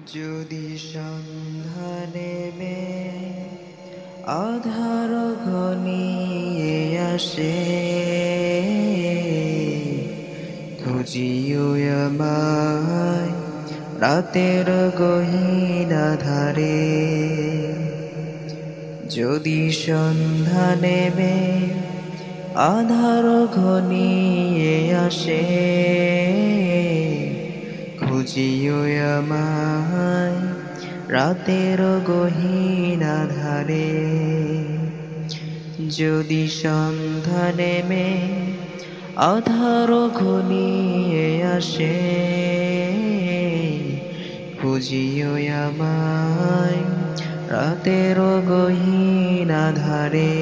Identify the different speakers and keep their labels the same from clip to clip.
Speaker 1: যদি সন্ধ্যা নেমে আধার ঘনিয়ে আসে, খুঁজিও আমায় রাতের গহীন আধারে। যদি সন্ধ্যা নেমে আধার ঘনিয়ে আসে, খুঁজিও আমায় রাতের গহীন আধারে। যদি সন্ধ্যা নেমে আধার ঘনিয়ে আসে, খুঁজিও আমায় রাতের গহীন আধারে।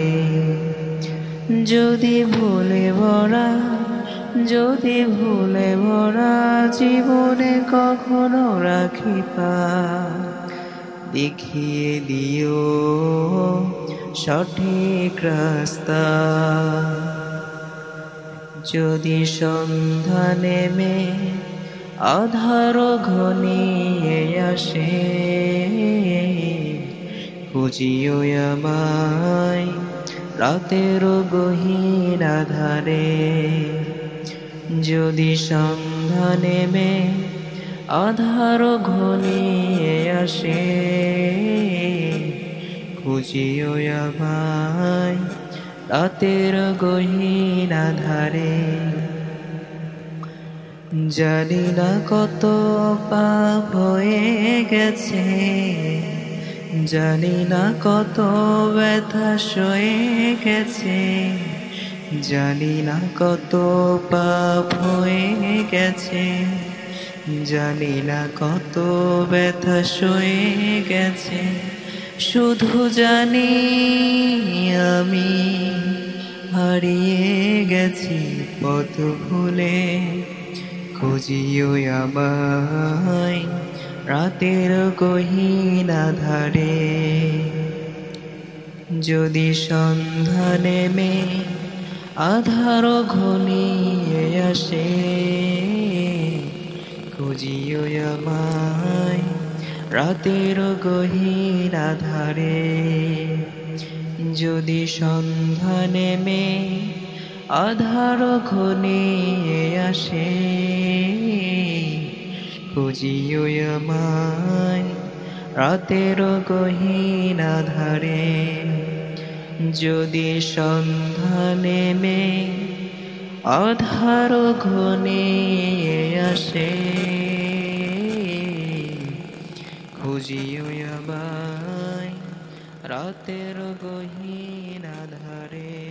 Speaker 1: যদি ভুলে ভরা জীবনে কখনো রাখি পা, দেখিয়ে দিও সঠিক রাস্তা। যদি সন্ধ্যা নেমে আধার ঘনিয়ে আসে, খুঁজিও আমায় রাতের গহীন আধারে। যদি সন্ধ্যা নেমে আধার ঘনিয়ে আসে, খুঁজিও আমায় রাতের গহীন আধারে। জানি না কত পাপ হয়ে গেছে, জানি না কত ব্যথা সয়ে গেছে, জানি না কত পাপ হয়ে গেছে, জানি না কত ব্যথা সয়ে গেছে। শুধু জানি আমি হারিয়ে গেছি পথ ভুলে, খুঁজিও আমায় রাতের গহীন আধারে। যদি সন্ধ্যা নেমে আধার ঘনিয়ে আসে, খুঁজিও আমায় রাতের গহীন আধারে। যদি সন্ধ্যা নেমে আধার ঘনিয়ে আসে, খুঁজিও আমায় রাতের গহীন আধারে। যদি সন্ধ্যা নেমে আধার ঘনিয়ে আসে, খুঁজিও আমায় রাতের গহীন আধারে।